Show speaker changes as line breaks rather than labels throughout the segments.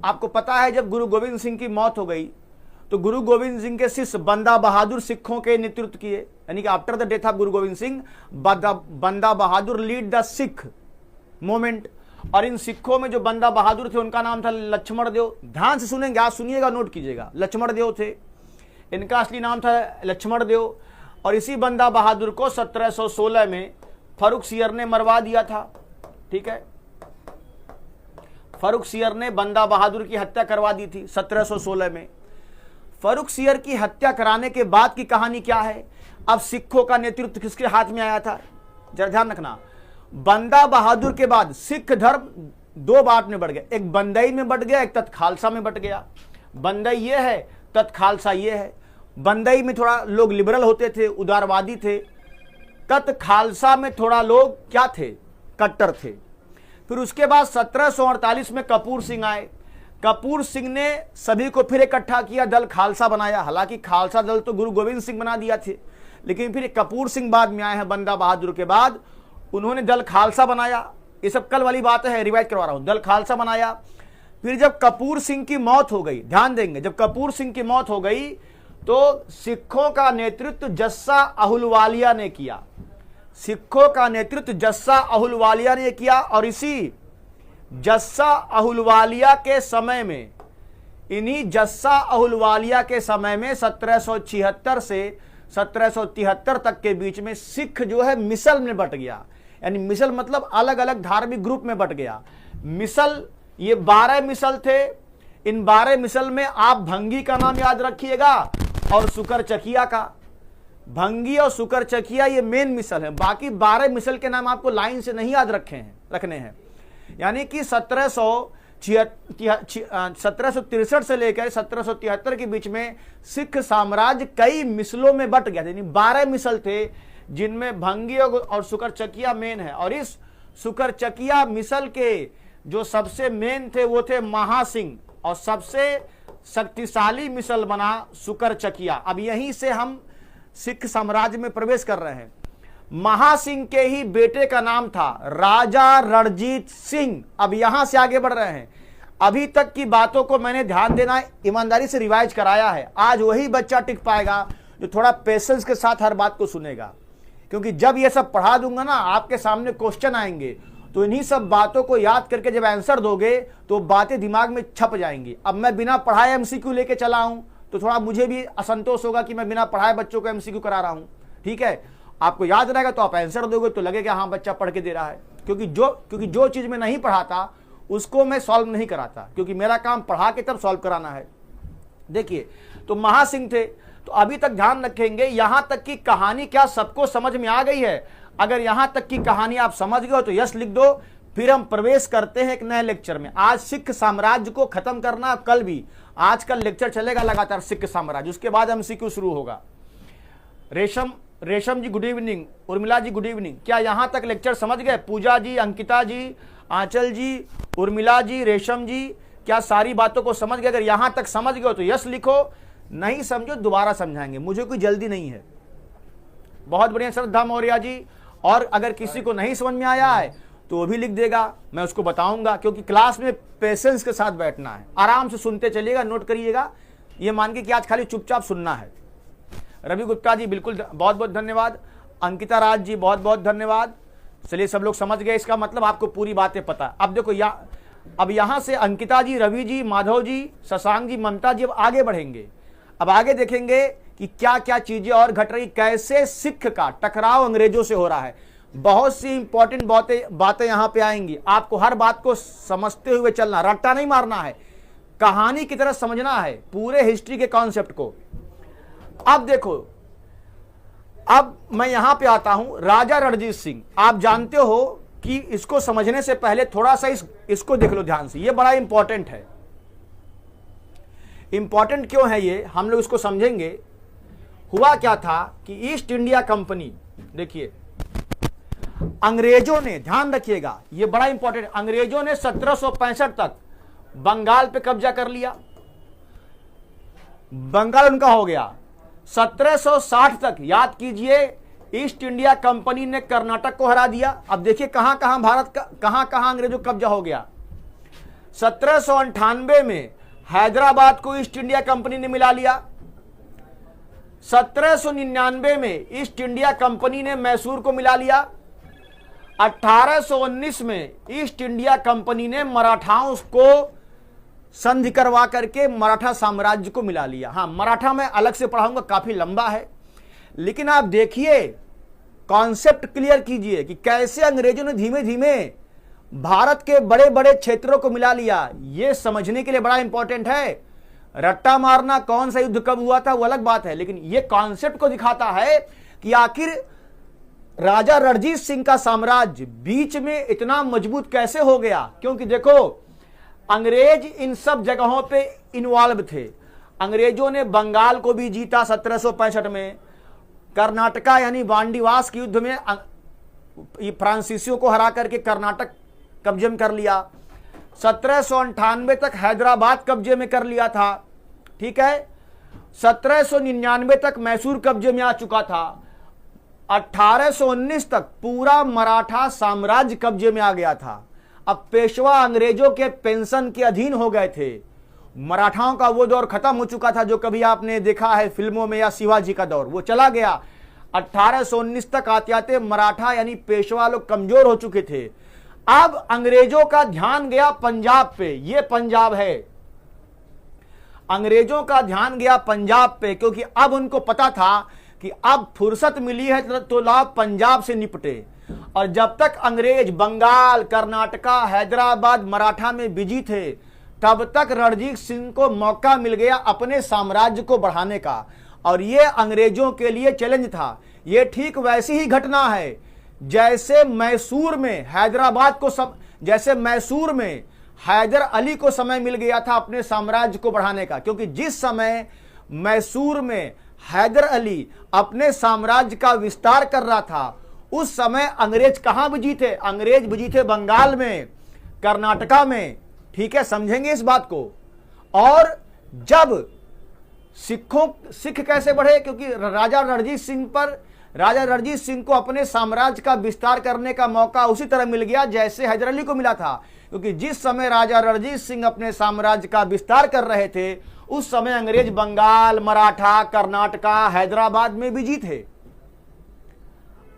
आपको पता है जब गुरु गोविंद सिंह की मौत हो गई तो गुरु गोविंद सिंह के शिष्य बंदा बहादुर सिखों के नेतृत्व किए, यानी कि आफ्टर द डेथ ऑफ गुरु गोविंद सिंह बंदा बहादुर लीड द सिख मूवमेंट। और इन सिखों में जो बंदा बहादुर थे उनका नाम था लक्ष्मण देव। ध्यान से सुनेंगे, आप सुनिएगा, नोट कीजिएगा। लक्ष्मण देव थे, इनका असली नाम था लक्ष्मण देव। और इसी बंदा बहादुर को 1716 में फर्रुख सियर ने मरवा दिया था। ठीक है, फर्रुख सियर ने बंदा बहादुर की हत्या करवा दी थी 1716 में। फर्रुख सियर की हत्या कराने के बाद की कहानी क्या है? अब सिखों का नेतृत्व किसके हाथ में आया था? जरा ध्यान रखना, बंदा बहादुर के बाद सिख धर्म दो बांट में बढ़ गया, एक बंदई में बट गया, एक तत् खालसा में बट गया। बंदई ये है, तत् खालसा ये है। बंदई में थोड़ा लोग लिबरल होते थे, उदारवादी थे। तत् खालसा में थोड़ा लोग क्या थे? कट्टर थे। फिर उसके बाद 1748 में कपूर सिंह आए। कपूर सिंह ने सभी को फिर इकट्ठा किया, दल खालसा बनाया। हालांकि खालसा दल तो गुरु गोविंद सिंह बना दिया थे, लेकिन फिर कपूर सिंह बाद में आए हैं बंदा बहादुर के बाद, उन्होंने दल खालसा बनाया। ये सब कल वाली बात है, रिवाइज करवा रहा हूं। दल खालसा बनाया। फिर जब कपूर सिंह की मौत हो गई, ध्यान देंगे, जब कपूर सिंह की मौत हो गई तो सिखों का नेतृत्व जस्सा अहुलवालिया ने किया। सिखों का नेतृत्व जस्सा अहुलवालिया ने किया। और इसी जस्सा अहुलवालिया के समय में, इन्हीं जस्सा अहुलवालिया के समय में 1776 से 1773 तक के बीच में सिख जो है मिसल में बट गया। यानी मिसल मतलब अलग अलग धार्मिक ग्रुप में बट गया। मिसल, ये 12 मिसल थे। इन 12 मिसल में आप भंगी का नाम याद रखिएगा और सुकर चकिया का। भंगी और सुकर चकिया ये मेन मिसल है, बाकी 12 मिसल के नाम आपको लाइन से नहीं याद रखने हैं। यानी कि 1763 से लेकर 1773 के बीच में सिख साम्राज्य कई मिसलों में बट गया। यानी 12 मिसल थे जिनमें भंगी और सुकर चकिया मेन है। और इस सुकर चकिया मिसल के जो सबसे मेन थे वो थे महासिंह, और सबसे शक्तिशाली मिसल बना सुकर चकिया। अब यहीं से हम सिख साम्राज्य में प्रवेश कर रहे हैं। महासिंह के ही बेटे का नाम था राजा रणजीत सिंह। अब यहां से आगे बढ़ रहे हैं। अभी तक की बातों को मैंने ध्यान देना ईमानदारी से रिवाइज कराया है। आज वही बच्चा टिक पाएगा जो थोड़ा पेशेंस के साथ हर बात को सुनेगा, क्योंकि जब ये सब पढ़ा दूंगा ना, आपके सामने क्वेश्चन आएंगे तो इन्हीं सब बातों को याद करके जब आंसर दोगे तो बातें दिमाग में छप जाएंगी। अब मैं बिना पढ़ाए एमसीक्यू लेके चला हूं तो थोड़ा मुझे भी असंतोष होगा कि मैं बिना पढ़ाए बच्चों को एमसीक्यू करा रहा हूं। ठीक है, आपको याद रहेगा तो आप आंसर दोगे तो लगेगा हाँ बच्चा पढ़ के दे रहा है। क्योंकि जो चीज में नहीं पढ़ाता उसको मैं सॉल्व नहीं कराता, क्योंकि मेरा काम पढ़ा के तब सॉल्व कराना है। देखिए, तो महासिंह थे। तो अभी तक ध्यान रखेंगे, यहां तक की कहानी क्या सबको समझ में आ गई है? अगर यहां तक की कहानी आप समझ गए हो तो यस लिख दो। फिर हम प्रवेश करते हैं एक नए लेक्चर में। आज सिख साम्राज्य को खत्म करना, कल भी आज कल लेक्चर चलेगा लगातार सिख साम्राज्य, उसके बाद एमसीक्यू शुरू होगा। रेशम जी good evening, Urmila ji good evening. क्या यहां तक लेक्चर समझ गए? पूजा जी, अंकिता जी, आंचल जी, उर्मिला जी, रेशम जी, क्या सारी बातों को समझ गए? अगर यहां तक समझ गए तो यस लिखो, नहीं समझो दोबारा समझाएंगे, मुझे कोई जल्दी नहीं है। बहुत बढ़िया श्रद्धा मौर्य जी। और अगर किसी को नहीं समझ में आया है तो वो भी लिख देगा, मैं उसको बताऊंगा, क्योंकि क्लास में पेशेंस के साथ बैठना है। आराम से सुनते चलिएगा, नोट करिएगा, ये मान के कि आज खाली चुपचाप सुनना है। रवि गुप्ता जी बिल्कुल बहुत बहुत धन्यवाद। अंकिता राज जी बहुत बहुत धन्यवाद। चलिए, सब लोग समझ गए, इसका मतलब आपको पूरी बातें पता। अब देखो अब यहां से अंकिता जी, रवि जी, माधव जी, शशांक जी, ममता जी अब आगे बढ़ेंगे। अब आगे देखेंगे कि क्या क्या चीजें और घट रही, कैसे सिख का टकराव अंग्रेजों से हो रहा है। बहुत सी इंपॉर्टेंट बातें यहां पे आएंगी। आपको हर बात को समझते हुए चलना, रट्टा नहीं मारना है, कहानी की तरह समझना है पूरे हिस्ट्री के कॉन्सेप्ट को। अब देखो, अब मैं यहां पे आता हूं, राजा रणजीत सिंह। आप जानते हो कि इसको समझने से पहले थोड़ा सा इसको देख लो ध्यान से, ये बड़ा इंपॉर्टेंट है। इंपॉर्टेंट क्यों है ये, हम लोग इसको समझेंगे। हुआ क्या था कि ईस्ट इंडिया कंपनी, देखिए अंग्रेजों ने, ध्यान रखिएगा ये बड़ा इंपॉर्टेंट, अंग्रेजों ने 1765 तक बंगाल पे कब्जा कर लिया। बंगाल उनका हो गया। 1760 तक, याद कीजिए, ईस्ट इंडिया कंपनी ने कर्नाटक को हरा दिया। अब देखिए कहां कहां भारत का, कहां कहां अंग्रेजों का कब्जा हो गया। 1798 में हैदराबाद को ईस्ट इंडिया कंपनी ने मिला लिया। 1799 में ईस्ट इंडिया कंपनी ने मैसूर को मिला लिया। 1819 में ईस्ट इंडिया कंपनी ने मराठाओं को संधि करवा करके मराठा साम्राज्य को मिला लिया। हाँ, मराठा मैं अलग से पढ़ाऊंगा, काफी लंबा है, लेकिन आप देखिए, कॉन्सेप्ट क्लियर कीजिए कि कैसे अंग्रेजों ने धीमे धीमे भारत के बड़े बड़े क्षेत्रों को मिला लिया। यह समझने के लिए बड़ा इंपॉर्टेंट है। रट्टा मारना कौन सा युद्ध कब हुआ था वो अलग बात है, लेकिन यह कॉन्सेप्ट को दिखाता है कि आखिर राजा रणजीत सिंह का साम्राज्य बीच में इतना मजबूत कैसे हो गया। क्योंकि देखो, अंग्रेज इन सब जगहों पे इन्वॉल्व थे। अंग्रेजों ने बंगाल को भी जीता 1765 में, कर्नाटका यानी वांडीवास के युद्ध में फ्रांसीसियों को हरा करके कर्नाटक कब्जे में कर लिया। 1798 तक हैदराबाद कब्जे में कर लिया था, ठीक है। 1799 तक मैसूर कब्जे में आ चुका था। 1819 तक पूरा मराठा साम्राज्य कब्जे में आ गया था। अब पेशवा अंग्रेजों के पेंशन के अधीन हो गए थे। मराठाओं का वो दौर खत्म हो चुका था जो कभी आपने देखा है फिल्मों में, या शिवाजी का दौर, वो चला गया। 1819 तक आते आते मराठा यानी पेशवा लोग कमजोर हो चुके थे। अब अंग्रेजों का ध्यान गया पंजाब पे। ये पंजाब है, अंग्रेजों का ध्यान गया पंजाब पे, क्योंकि अब उनको पता था कि अब फुर्सत मिली है तो लाभ पंजाब से निपटे। और जब तक अंग्रेज बंगाल, कर्नाटका, हैदराबाद, मराठा में बिजी थे, तब तक रणजीत सिंह को मौका मिल गया अपने साम्राज्य को बढ़ाने का। और यह अंग्रेजों के लिए चैलेंज था। यह ठीक वैसी ही घटना है जैसे मैसूर में हैदराबाद को जैसे मैसूर में हैदर अली को समय मिल गया था अपने साम्राज्य को बढ़ाने का। क्योंकि जिस समय मैसूर में हैदर अली अपने साम्राज्य का विस्तार कर रहा था, उस समय अंग्रेज कहां बिजी थे? अंग्रेज बिजी थे बंगाल में, कर्नाटका में, ठीक है, समझेंगे इस बात को। और जब सिख कैसे बढ़े? क्योंकि राजा रणजीत सिंह को अपने साम्राज्य का विस्तार करने का मौका उसी तरह मिल गया जैसे हैदर अली को मिला था। क्योंकि जिस समय राजा रणजीत सिंह अपने साम्राज्य का विस्तार कर रहे थे, उस समय अंग्रेज बंगाल, मराठा, कर्नाटका, हैदराबाद में बिजी थे।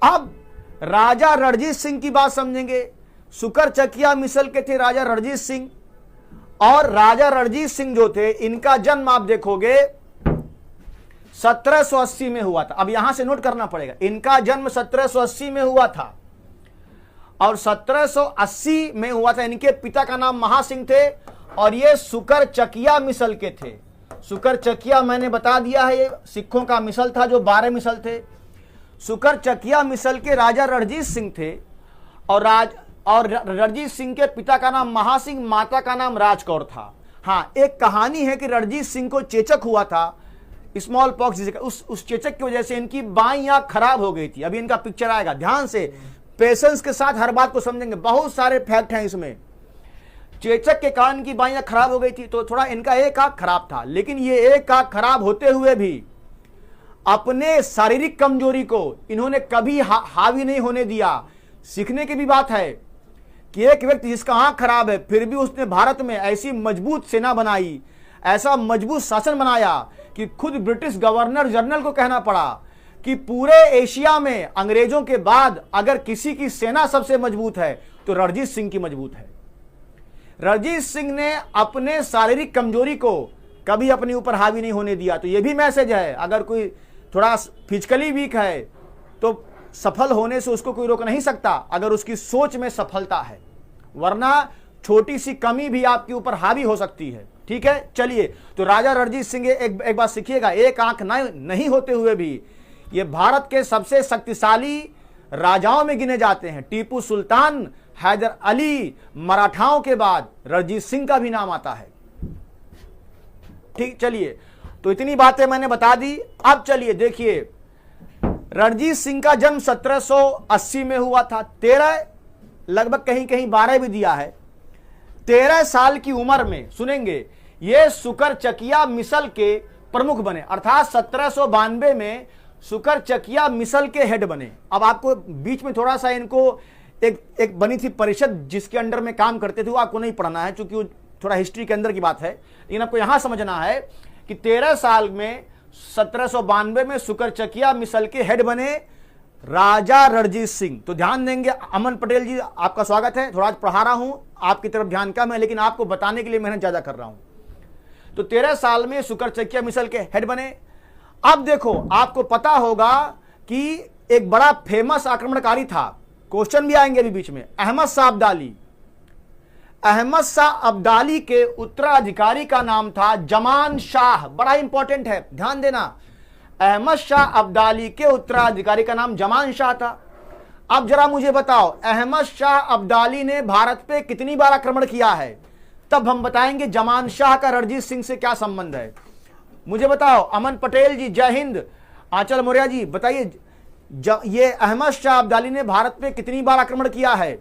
अब राजा रणजीत सिंह की बात समझेंगे। सुकर चकिया मिसल के थे राजा रणजीत सिंह, और राजा रणजीत सिंह जो थे, इनका जन्म आप देखोगे 1780 में हुआ था। अब यहां से नोट करना पड़ेगा, इनका जन्म 1780 में हुआ था, और 1780 में हुआ था। इनके पिता का नाम महासिंह थे, और ये सुकर चकिया मिसल के थे। सुकर चकिया मैंने बता दिया है, ये सिखों का मिसल था जो 12 मिसल थे। सुकर चकिया मिसल के राजा रणजीत सिंह थे, और रणजीत सिंह के पिता का नाम महासिंह, माता का नाम राजकौर था। हाँ, एक कहानी है कि रणजीत सिंह को चेचक हुआ था, स्मॉल पॉक्स, उस चेचक की वजह से इनकी बाईं आंख खराब हो गई थी। अभी इनका पिक्चर आएगा, ध्यान से पेशेंस के साथ हर बात को समझेंगे, बहुत सारे फैक्ट हैं इसमें। चेचक के कारण इनकी बाईं आंख खराब हो गई थी, तो थोड़ा इनका एक आंख खराब था। लेकिन ये एक आंख खराब होते हुए भी अपने शारीरिक कमजोरी को इन्होंने कभी हावी नहीं होने दिया। सीखने की भी बात है कि एक व्यक्ति जिसका आंख खराब है, फिर भी उसने भारत में ऐसी मजबूत सेना बनाई, ऐसा मजबूत शासन बनाया कि खुद ब्रिटिश गवर्नर जनरल को कहना पड़ा कि पूरे एशिया में अंग्रेजों के बाद अगर किसी की सेना सबसे मजबूत है तो रणजीत सिंह की मजबूत है। रणजीत सिंह ने अपने शारीरिक कमजोरी को कभी अपने ऊपर हावी नहीं होने दिया। तो यह भी मैसेज है, अगर कोई थोड़ा फिजिकली वीक है तो सफल होने से उसको कोई रोक नहीं सकता, अगर उसकी सोच में सफलता है, वरना छोटी सी कमी भी आपके ऊपर हावी हो सकती है। ठीक है, चलिए, तो राजा रणजीत सिंह एक बात सीखिएगा, एक आंख नहीं होते हुए भी ये भारत के सबसे शक्तिशाली राजाओं में गिने जाते हैं। टीपू सुल्तान, हैदर अली, मराठाओं के बाद रणजीत सिंह का भी नाम आता है। ठीक, चलिए, तो इतनी बातें मैंने बता दी। अब चलिए देखिए, रणजीत सिंह का जन्म 1780 में हुआ था। 13, लगभग कहीं कहीं 12 भी दिया है। 13 साल की उम्र में, सुनेंगे, ये सुकर चकिया मिसल के प्रमुख बने, अर्थात 1792 में सुकर चकिया मिसल के हेड बने। अब आपको बीच में थोड़ा सा इनको एक बनी थी परिषद जिसके अंडर में काम करते थे, वो आपको नहीं पढ़ना है, क्योंकि थोड़ा हिस्ट्री के अंदर की बात है, लेकिन आपको यहां समझना है कि 13 साल में 1792 में सुकरचकिया मिसल के हेड बने राजा रणजीत सिंह। तो ध्यान देंगे, अमन पटेल जी आपका स्वागत है। थोड़ा आज पढ़ा रहा हूं, आपकी तरफ ध्यान कम है, लेकिन आपको बताने के लिए मेहनत ज्यादा कर रहा हूं। तो 13 साल में सुकरचकिया मिसल के हेड बने। अब देखो, आपको पता होगा कि एक बड़ा फेमस आक्रमणकारी था, क्वेश्चन भी आएंगे अभी बीच में, अहमद शाह अब्दाली। अहमद शाह अब्दाली के उत्तराधिकारी का नाम था जमान शाह। बड़ा इंपॉर्टेंट है, ध्यान देना। अहमद शाह अब्दाली के उत्तराधिकारी का नाम जमान शाह था। अब जरा मुझे बताओ, अहमद शाह अब्दाली ने भारत पे कितनी बार आक्रमण किया है, तब हम बताएंगे जमान शाह का रणजीत सिंह से क्या संबंध है। मुझे बताओ, अमन पटेल जी जय हिंद, आंचल मौर्य जी बताइए, ये अहमद शाह अब्दाली ने भारत पे कितनी बार आक्रमण किया है?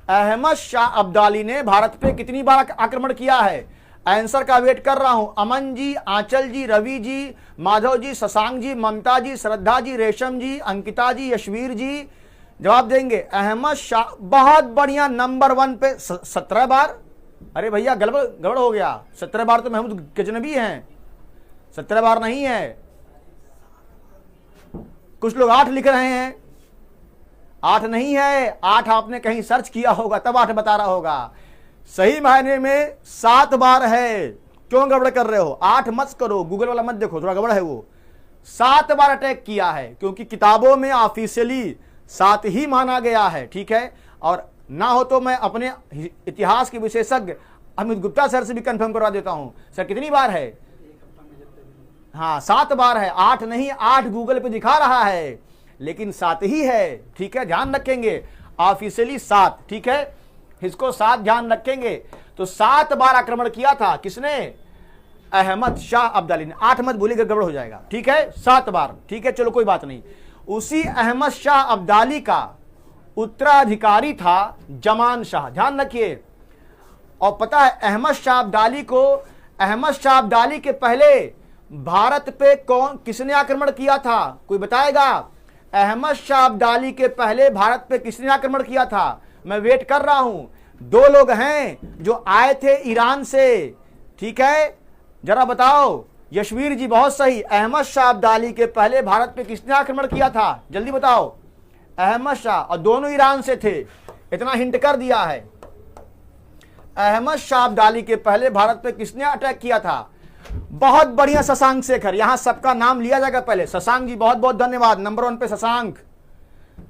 अहमद शाह अब्दाली ने भारत पे कितनी बार आक्रमण किया है? आंसर का वेट कर रहा हूं। अमन जी, आंचल जी, रवि जी, माधव जी, शशांक जी, ममता जी, श्रद्धा जी, रेशम जी, अंकिता जी, यशवीर जी जवाब देंगे। अहमद शाह, बहुत बढ़िया, नंबर 1 पे 17 बार। अरे भैया गड़बड़ हो गया, 17 बार तो महमूद गजनबी हैं, 17 बार नहीं है। कुछ लोग 8 लिख रहे हैं, 8 नहीं है, 8 आपने कहीं सर्च किया होगा तब 8 बता रहा होगा। सही मायने में 7 बार है। क्यों गड़बड़ कर रहे हो? 8 मत करो, गूगल वाला मत देखो, थोड़ा गड़बड़ है वो। 7 बार अटैक किया है, क्योंकि किताबों में ऑफिशियली 7 ही माना गया है, ठीक है। और ना हो तो मैं अपने इतिहास के विशेषज्ञ अमित गुप्ता सर से भी कंफर्म करवा देता हूं। सर कितनी बार है? हाँ 7 बार है, 8 नहीं, 8 गूगल पे दिखा रहा है, लेकिन 7 ही है, ठीक है, ध्यान रखेंगे। ऑफिशियली 7, ठीक है, इसको 7 ध्यान रखेंगे। तो 7 बार आक्रमण किया था किसने? अहमद शाह अब्दाली ने। 8 मत भूलिएगा, गड़बड़ हो जाएगा, ठीक है, 7 बार, ठीक है, चलो कोई बात नहीं। उसी अहमद शाह अब्दाली का उत्तराधिकारी था जमान शाह, ध्यान रखिए। और पता है अहमद शाह अब्दाली के पहले भारत पे किसने आक्रमण किया था? कोई बताएगा? अहमद शाह अब्दाली के पहले भारत पे किसने आक्रमण किया था? मैं वेट कर रहा हूं। 2 लोग हैं जो आए थे ईरान से, ठीक है, जरा बताओ। यशवीर जी बहुत सही। अहमद शाह अब्दाली के पहले भारत पे किसने आक्रमण किया था? जल्दी बताओ। अहमद शाह, और दोनों ईरान से थे, इतना हिंट कर दिया है। अहमद शाह अब्दाली के पहले भारत पे किसने अटैक किया था? बहुत बढ़िया, शशांक शेखर। यहां सबका नाम लिया जाएगा पहले। शशांक जी बहुत बहुत धन्यवाद। नंबर 1 पे शशांक,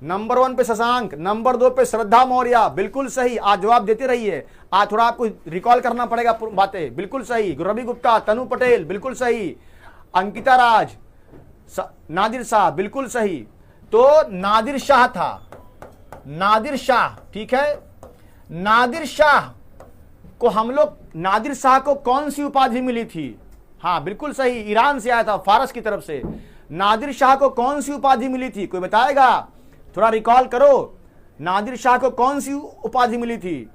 नंबर 1 पे शशांक, नंबर 2 पे श्रद्धा मौर्य, बिल्कुल सही। आज जवाब देते रहिए, आज थोड़ा आपको रिकॉल करना पड़ेगा बातें, बिल्कुल सही। रवि गुप्ता, तनु पटेल, बिल्कुल सही। अंकिता राज, नादिर शाह, बिल्कुल सही। तो नादिर शाह था, नादिर शाह, ठीक है। नादिर शाह को हम लोग, नादिर शाह को कौन सी उपाधि मिली थी? हाँ बिल्कुल सही, ईरान से आया था, फारस की तरफ से। नादिर शाह को कौन सी उपाधि मिली थी? कोई बताएगा? थोड़ा रिकॉल करो, नादिर शाह को कौन सी उपाधि मिली थी?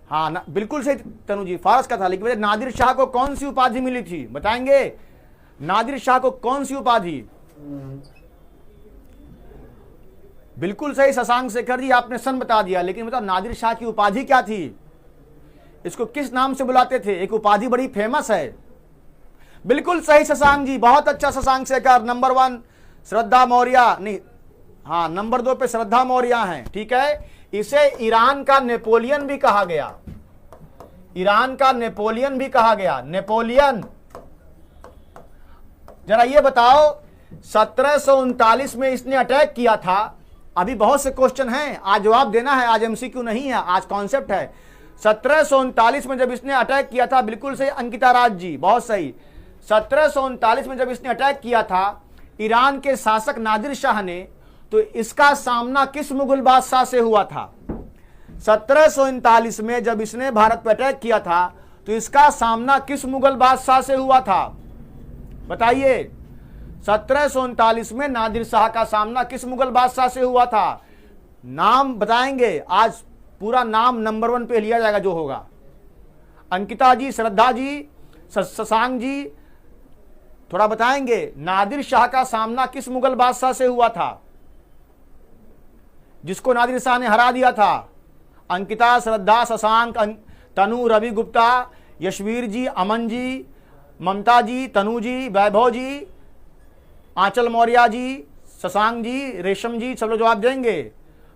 हाँ बिल्कुल सही तनु जी, फारस का था, लेकिन नादिर शाह को कौन सी उपाधि मिली थी? बताएंगे? नादिर शाह को कौन सी उपाधि? बिल्कुल सही शशांक शेखर जी, आपने सन बता दिया, लेकिन बताओ नादिर शाह की उपाधि क्या थी? इसको किस नाम से बुलाते थे? एक उपाधि बड़ी फेमस है। बिल्कुल सही शशांक जी, बहुत अच्छा शशांक शेखर। नंबर 1 श्रद्धा मौर्य, नहीं, हाँ नंबर 2 पे श्रद्धा मौर्य हैं, ठीक है। इसे ईरान का नेपोलियन भी कहा गया, ईरान का नेपोलियन भी कहा गया, नेपोलियन। जरा ये बताओ, 1739 में इसने अटैक किया था। अभी बहुत से क्वेश्चन हैं, आज जवाब देना है, आज एमसीक्यू नहीं है, आज कॉन्सेप्ट है। 1739 में जब इसने अटैक किया था, बिल्कुल सही अंकिता राज जी, बहुत सही। 1739 में जब इसने अटैक किया था ईरान के शासक नादिर शाह ने, तो इसका सामना किस मुगल बादशाह से हुआ था? 1739 में जब इसने भारत पर अटैक किया था, तो इसका सामना किस मुगल बादशाह से हुआ था? बताइए। 1739 में नादिर शाह का सामना किस मुगल बादशाह से हुआ था? नाम बताएंगे, आज पूरा नाम नंबर 1 पे लिया जाएगा जो होगा। अंकिता जी, श्रद्धा जी, शशांक जी, थोड़ा बताएंगे, नादिर शाह का सामना किस मुगल बादशाह से हुआ था जिसको नादिर शाह ने हरा दिया था? अंकिता, श्रद्धा, शशांक, तनु, रवि गुप्ता, यशवीर जी, अमन जी, ममता जी, तनु जी, वैभव जी, आंचल मौर्य जी, शशांक जी, रेशम जी, सब लोग जवाब देंगे।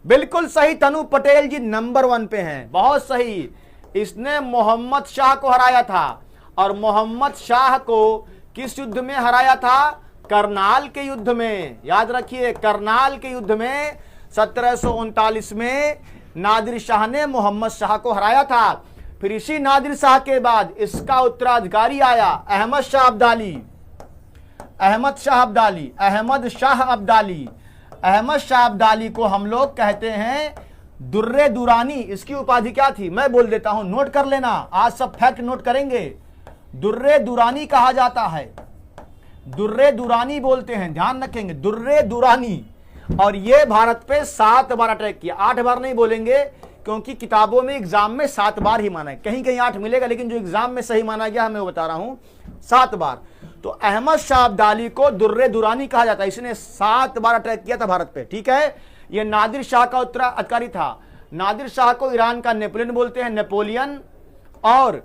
बिल्कुल सही, तनु पटेल जी नंबर 1 पे हैं, बहुत सही। इसने मोहम्मद शाह को हराया था, और मोहम्मद शाह को किस युद्ध में हराया था? करनाल के युद्ध में। याद रखिए, करनाल के युद्ध में 1739 में नादिर शाह ने मोहम्मद शाह को हराया था। फिर इसी नादिर शाह के बाद इसका उत्तराधिकारी आया अहमद शाह अब्दाली। अहमद शाह अब्दाली को हम लोग कहते हैं दुर्रे दुरानी। इसकी उपाधि क्या थी मैं बोल देता हूं, नोट कर लेना, आज सब फैक्ट नोट करेंगे। दुर्रे दुरानी कहा जाता है, दुर्रे दुरानी बोलते हैं, ध्यान रखेंगे, दुर्रे दुरानी। और ये भारत पे 7 बार अटैक किया, 8 बार नहीं बोलेंगे क्योंकि किताबों में एग्जाम में 7 बार ही माना है, कहीं कहीं 8 मिलेगा, लेकिन जो एग्जाम में सही माना गया मैं वो बता रहा हूं 7 बार। तो अहमद शाह अब्दाली को दुर्रे दुरानी कहा जाता है, इसने 7 बार अटैक किया था भारत पे, ठीक है। ये नादिर शाह का उत्तराधिकारी था। नादिर शाह को ईरान का नेपोलियन बोलते हैं, नेपोलियन। और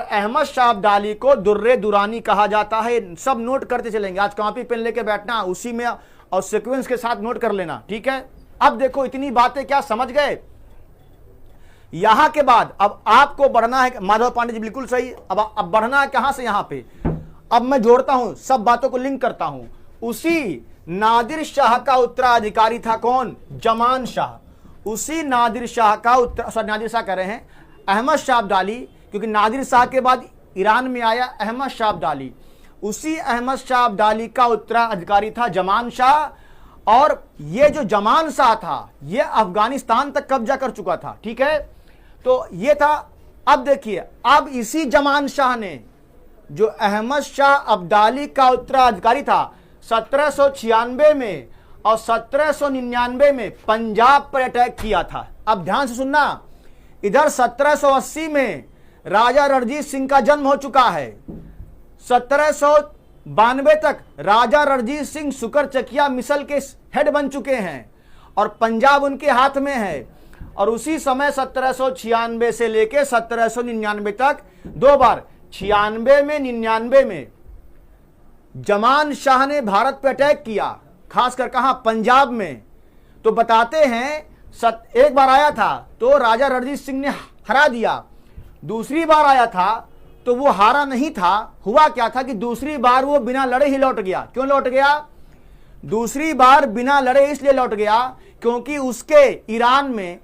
अहमद शाह अब्दाली को दुर्रे दुरानी कहा जाता है। सब नोट करते चलेंगे, आज कॉपी पेन लेके बैठना, उसी में और सीक्वेंस के साथ नोट कर लेना, ठीक है। अब देखो इतनी बातें क्या समझ गए। यहां के बाद अब आपको बढ़ना है, माधव पांडे जी बिल्कुल सही। अब बढ़ना है कहां से, यहां पे। अब मैं जोड़ता हूं, सब बातों को लिंक करता हूं। उसी नादिर शाह का उत्तराधिकारी था कौन? जमान शाह। उसी नादिर शाह का नादिर शाह कह रहे हैं अहमद शाह अब्दाली, क्योंकि नादिर शाह के बाद ईरान में आया अहमद शाह अब्दाली। उसी अहमद शाह अब्दाली का उत्तराधिकारी था जमान शाह। और ये जो जमान शाह था ये अफगानिस्तान तक कब्जा कर चुका था, ठीक है। तो ये था। अब देखिए, अब इसी जमान शाह ने जो अहमद शाह अब्दाली का उत्तराधिकारी था 1796 में और 1799 में पंजाब पर अटैक किया था। अब ध्यान से सुनना, इधर 1780 में राजा रणजीत सिंह का जन्म हो चुका है। 1792 तक राजा रणजीत सिंह सुकरचकिया मिसल के हेड बन चुके हैं और पंजाब उनके हाथ में है। और उसी समय 1796 से लेकर 1799 तक 2 बार, 96 में 99 में जमान शाह ने भारत पर अटैक किया, खासकर कहां? पंजाब में। तो बताते हैं एक बार आया था तो राजा रणजीत सिंह ने हरा दिया, दूसरी बार आया था तो वो हारा नहीं था। हुआ क्या था कि दूसरी बार वो बिना लड़े ही लौट गया। क्यों लौट गया? दूसरी बार बिना लड़े इसलिए लौट गया क्योंकि उसके ईरान में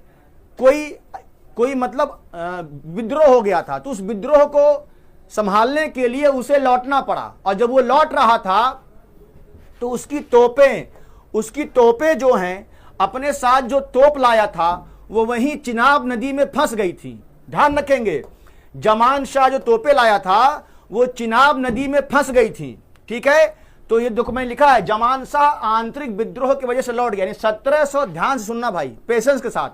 कोई मतलब विद्रोह हो गया था, तो उस विद्रोह को संभालने के लिए उसे लौटना पड़ा। और जब वो लौट रहा था तो उसकी तोपें जो हैं, अपने साथ जो तोप लाया था वो वहीं चिनाब नदी में फंस गई थी। ध्यान रखेंगे, जमान शाह जो तोपें लाया था वो चिनाब नदी में फंस गई थी, ठीक है। तो ये डॉक्यूमेंट लिखा है जमान शाह आंतरिक विद्रोह की वजह से लौट गया। 1700, ध्यान से सुनना भाई, पेशेंस के साथ,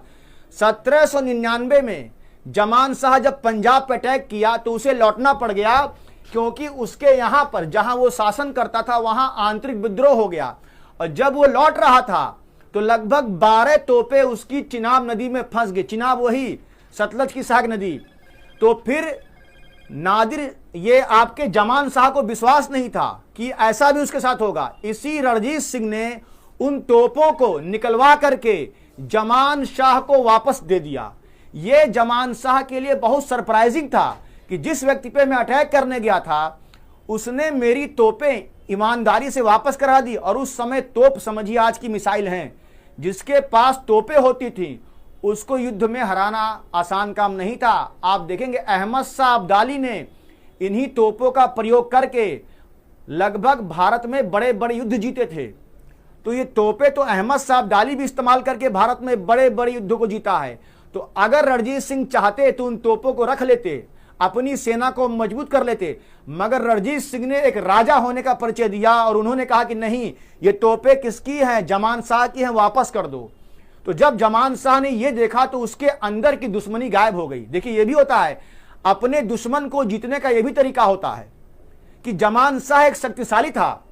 1799 में जमान शाह जब पंजाब पर अटैक किया तो उसे लौटना पड़ गया क्योंकि उसके यहां पर जहां वो शासन करता था वहां आंतरिक विद्रोह हो गया। और जब वो लौट रहा था तो लगभग 12 तोपें उसकी चिनाब नदी में फंस गई। चिनाब वही सतलज की सहायक नदी। तो फिर नादिर, ये आपके जमान शाह को विश्वास नहीं था कि ऐसा भी उसके साथ होगा। इसी रणजीत सिंह ने उन तोपों को निकलवा करके जमान शाह को वापस दे दिया। ये जमान शाह के लिए बहुत सरप्राइजिंग था कि जिस व्यक्ति पे मैं अटैक करने गया था उसने मेरी तोपें ईमानदारी से वापस करा दी। और उस समय तोप समझिए आज की मिसाइल हैं, जिसके पास तोपें होती थी उसको युद्ध में हराना आसान काम नहीं था। आप देखेंगे अहमद शाह अब्दाली ने इन्हीं तोपों का प्रयोग करके लगभग भारत में बड़े बड़े युद्ध जीते थे। तो ये तोपें तो अहमद शाह अब्दाली भी इस्तेमाल करके भारत में बड़े बड़े युद्धों को जीता है। तो अगर रणजीत सिंह चाहते तो उन तोपों को रख लेते, अपनी सेना को मजबूत कर लेते, मगर रणजीत सिंह ने एक राजा होने का परिचय दिया और उन्होंने कहा कि नहीं, ये तोपें किसकी हैं? जमान शाह की हैं, वापस कर दो। तो जब जमान शाह ने यह देखा तो उसके अंदर की दुश्मनी गायब हो गई। देखिए ये भी होता है, अपने दुश्मन को जीतने का यह भी तरीका होता है कि जमान शाह एक शक्तिशाली था,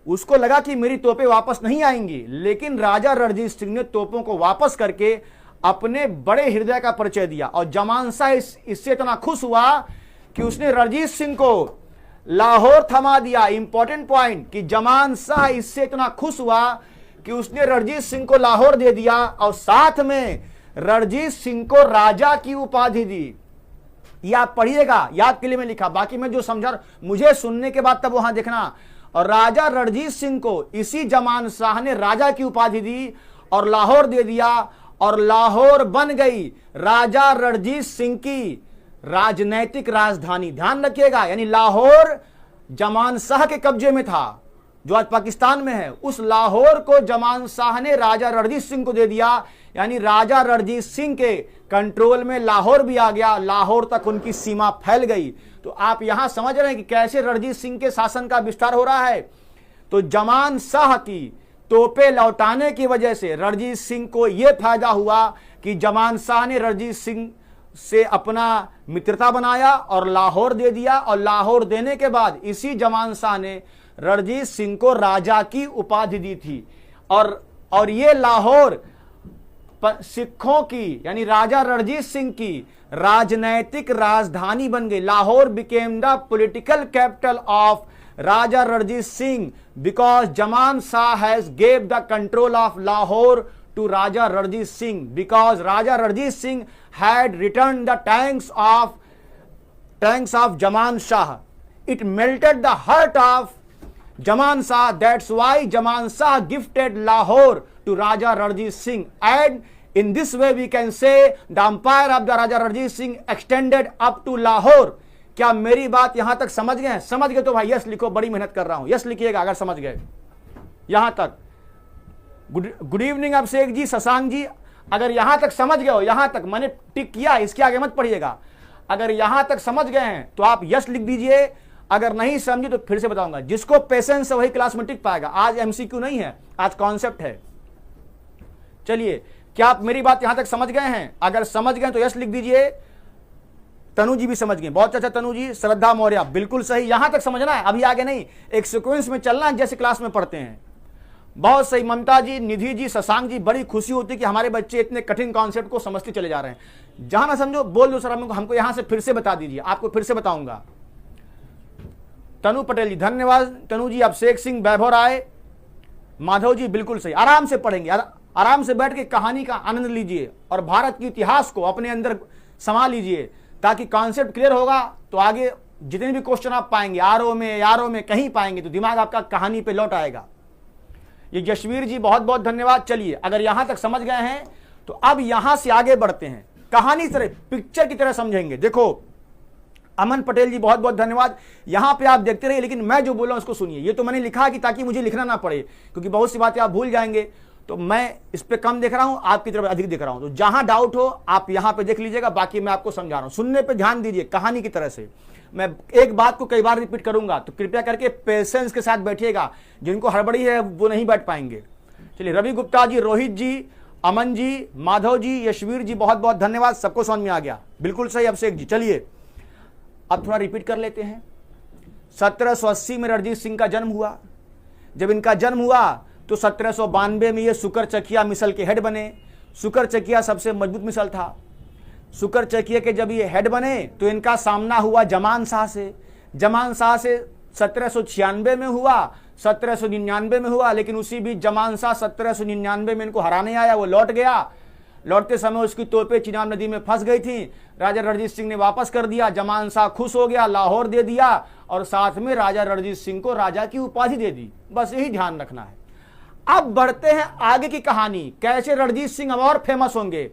उसको लगा कि मेरी तोपें वापस नहीं आएंगी, लेकिन राजा रणजीत सिंह ने तोपों को वापस करके अपने बड़े हृदय का परिचय दिया। और जमान शाह इससे इतना खुश हुआ कि उसने रणजीत सिंह को लाहौर थमा दिया। इंपॉर्टेंट पॉइंट कि जमान शाह इससे इतना खुश हुआ कि उसने रणजीत सिंह को लाहौर दे दिया और साथ में रणजीत सिंह को राजा की उपाधि दी। ये आप पढ़िएगा, याद के लिए मैं लिखा, बाकी मैं जो समझा मुझे सुनने के बाद तब वहां देखना। और राजा रणजीत सिंह को इसी जमान शाह ने राजा की उपाधि दी और लाहौर दे दिया, और लाहौर बन गई राजा रणजीत सिंह की राजनैतिक राजधानी। ध्यान रखिएगा, यानी लाहौर जमान शाह के कब्जे में था जो आज पाकिस्तान में है, उस लाहौर को जमान शाह ने राजा रणजीत सिंह को दे दिया, यानी राजा रणजीत सिंह के कंट्रोल में लाहौर भी आ गया, लाहौर तक उनकी सीमा फैल गई। तो आप यहां समझ रहे हैं कि कैसे रणजीत सिंह के शासन का विस्तार हो रहा है। तो जमान शाह की तोपे लौटाने की वजह से रणजीत सिंह को यह फायदा हुआ कि जमान शाह ने रणजीत सिंह से अपना मित्रता बनाया और लाहौर दे दिया, और लाहौर देने के बाद इसी जमान शाह ने रणजीत सिंह को राजा की उपाधि दी थी। और ये लाहौर सिखों की यानी राजा रणजीत सिंह की राजनैतिक राजधानी बन गई। Lahore became the political capital of Raja Ranjit Singh because Zaman Shah has gave the control of Lahore to Raja Ranjit Singh, because Raja Ranjit Singh had returned the tanks of Jaman Shah. It melted the heart of Jaman Shah. That's why Jaman Shah gifted Lahore to Raja Ranjit Singh. And in this way we can say the empire of the Raja Ranjit Singh extended up to Lahore. क्या मेरी बात यहां तक समझ गए? समझ गए तो भाई यस लिखो, बड़ी मेहनत कर रहा हूं, यस लिखिएगा अगर समझ गए यहां तक। गुड इवनिंग अभिषेक जी, शशांक जी, अगर यहां तक समझ गए हो, यहां तक मैंने टिक किया, इसके आगे मत पढ़िएगा। अगर यहां तक समझ गए हैं तो आप यस लिख दीजिए, अगर नहीं समझे तो फिर से बताऊंगा। जिसको पेशेंस है वही क्लास में टिक पाएगा। आज एमसीक्यू नहीं है, आज कॉन्सेप्ट है। चलिए, क्या आप मेरी बात यहां तक समझ गए हैं? अगर समझ गए तो यस लिख दीजिए। तनु जी भी समझ गए, बहुत अच्छा तनु जी। श्रद्धा मौर्य बिल्कुल सही, यहां तक समझना है, अभी आगे नहीं, एक सीक्वेंस में चलना है जैसे क्लास में पढ़ते हैं। बहुत सही ममता जी, निधि जी, शशांक जी, बड़ी खुशी होती है कि हमारे बच्चे इतने कठिन कॉन्सेप्ट को समझते चले जा रहे हैं। जहां ना समझो बोल दो सर, हमको यहां से फिर से बता दीजिए, आपको फिर से बताऊंगा। तनु पटेल जी धन्यवाद। तनु जी, अभिषेक सिंह, वैभव राय, माधव जी बिल्कुल सही। आराम से पढ़ेंगे, आराम से बैठ के कहानी का आनंद लीजिए और भारत के इतिहास को अपने अंदर समा लीजिए, ताकि कॉन्सेप्ट क्लियर होगा तो आगे जितने भी क्वेश्चन आप पाएंगे आरओ में, यारो में, कहीं पाएंगे तो दिमाग आपका कहानी पे लौट आएगा। ये यशवीर जी बहुत बहुत धन्यवाद। चलिए, अगर यहां तक समझ गए हैं तो अब यहां से आगे बढ़ते हैं, कहानी की तरह, पिक्चर की तरह समझेंगे। देखो, अमन पटेल जी बहुत बहुत धन्यवाद। यहां पे आप देखते रहिए, लेकिन मैं जो बोल रहा हूं उसको सुनिए। ये तो मैंने लिखा कि ताकि मुझे लिखना ना पड़े, क्योंकि बहुत सी बातें आप भूल जाएंगे, तो मैं इस पे कम देख रहा हूं, आपकी तरफ अधिक देख रहा हूं। तो जहां डाउट हो आप यहां पे देख लीजिएगा, बाकी मैं आपको समझा रहा हूं। सुनने पे ध्यान दीजिए, कहानी की तरह से। मैं एक बात को कई बार रिपीट करूंगा, तो कृपया करके पेशेंस के साथ बैठिएगा। जिनको हड़बड़ी है वो नहीं बैठ पाएंगे। चलिए, रवि गुप्ता जी, रोहित जी, अमन जी, माधव जी, यशवीर जी, बहुत बहुत धन्यवाद। सबको समझ में आ गया, बिल्कुल सही अभिषेक जी। चलिए, अब थोड़ा रिपीट कर लेते हैं। 1780 में रणजीत सिंह का जन्म हुआ। जब इनका जन्म हुआ तो 1792 में ये सुकरचकिया मिसल के हेड बने। सुकरचकिया सबसे मजबूत मिसल था। सुकरचकिया के जब ये हेड बने तो इनका सामना हुआ जमान शाह से। जमान शाह से 1796 में हुआ, 1799 में हुआ, लेकिन उसी बीच जमान शाह 1799 में इनको हराने आया। वो लौट गया। लौटते समय उसकी तोपें चिनाब नदी में फंस गई थी। राजा रणजीत सिंह ने वापस कर दिया। जमान शाह खुश हो गया, लाहौर दे दिया और साथ में राजा रणजीत सिंह को राजा की उपाधि दे दी। बस यही ध्यान रखना है। अब बढ़ते हैं आगे की कहानी, कैसे रणजीत सिंह अब और फेमस होंगे।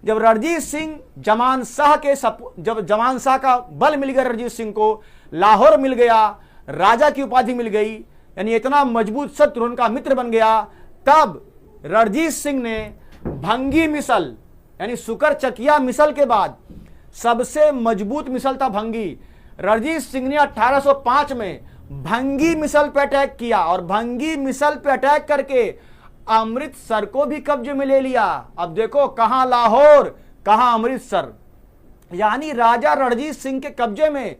जब रणजीत सिंह जमान शाह के जब जमान शाह का बल मिल गया रणजीत सिंह को, लाहौर मिल गया, राजा की उपाधि मिल गई, यानी इतना मजबूत शत्रु उनका मित्र बन गया, तब रणजीत सिंह ने भंगी मिसल यानी सुकरचकिया मिसल के बाद सबसे मजबूत मिसल था भंगी। रणजीत सिंह ने 1805 में भंगी मिसल पे अटैक किया और भंगी मिसल पे अटैक करके अमृतसर को भी कब्जे में ले लिया। अब देखो, कहां लाहौर, कहां अमृतसर, यानी राजा रणजीत सिंह के कब्जे में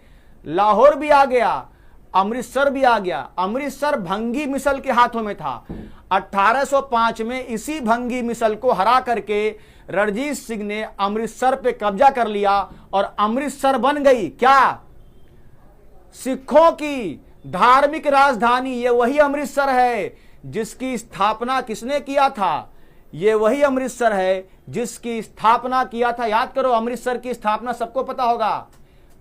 लाहौर भी आ गया, अमृतसर भी आ गया। अमृतसर भंगी मिसल के हाथों में था। 1805 में इसी भंगी मिसल को हरा करके रणजीत सिंह ने अमृतसर पे कब्जा कर लिया और अमृतसर बन गई क्या सिखों की धार्मिक राजधानी। ये वही अमृतसर है जिसकी स्थापना किसने किया था, ये वही अमृतसर है जिसकी स्थापना किया था। याद करो, अमृतसर की स्थापना सबको पता होगा,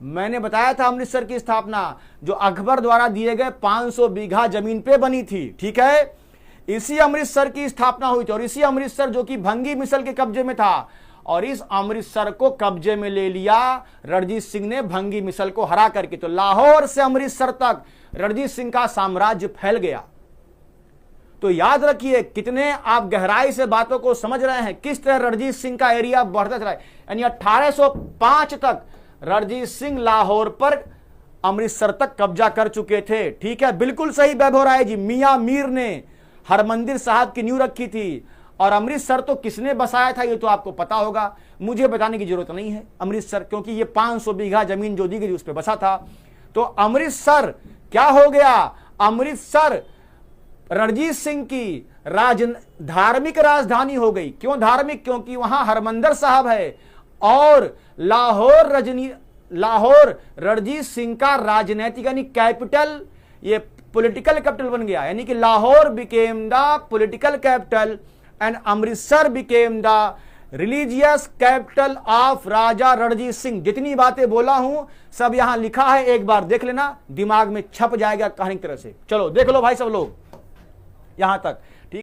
मैंने बताया था अमृतसर की स्थापना जो अकबर द्वारा दिए गए 500 बीघा जमीन पे बनी थी। ठीक है, इसी अमृतसर की स्थापना हुई थी और इसी अमृतसर जो कि भंगी मिसल के कब्जे में था, और इस अमृतसर को कब्जे में ले लिया रणजीत सिंह ने भंगी मिसल को हरा करके। तो लाहौर से अमृतसर तक रणजीत सिंह का साम्राज्य फैल गया। तो याद रखिए कितने आप गहराई से बातों को समझ रहे हैं, किस तरह रणजीत सिंह का एरिया बढ़ता चला। यानी 1805 तक रणजीत सिंह लाहौर पर अमृतसर तक कब्जा कर चुके थे। ठीक है, बिल्कुल सही वैभव राय जी। मियां मीर ने हरमंदिर साहब की नींव रखी थी और अमृतसर तो किसने बसाया था ये तो आपको पता होगा, मुझे बताने की जरूरत नहीं है अमृतसर, क्योंकि ये 500 बीघा जमीन जो दी गई उस पर बसा था। तो अमृतसर क्या हो गया, अमृतसर रणजीत सिंह की धार्मिक राजधानी हो गई। क्यों धार्मिक, क्योंकि वहां हरमंदिर साहब है और लाहौर रणजीत सिंह का राजनीतिक यानी कैपिटल, ये पॉलिटिकल कैपिटल बन गया। यानी कि Lahore became the political capital and Amritsar became the religious capital of Raja Ranjit Singh. जितनी बातें बोला हूं सब यहां लिखा है, एक बार देख लेना, दिमाग में छप जाएगा कहानी की तरह से। चलो देख लो भाई सब लोग यहां तक।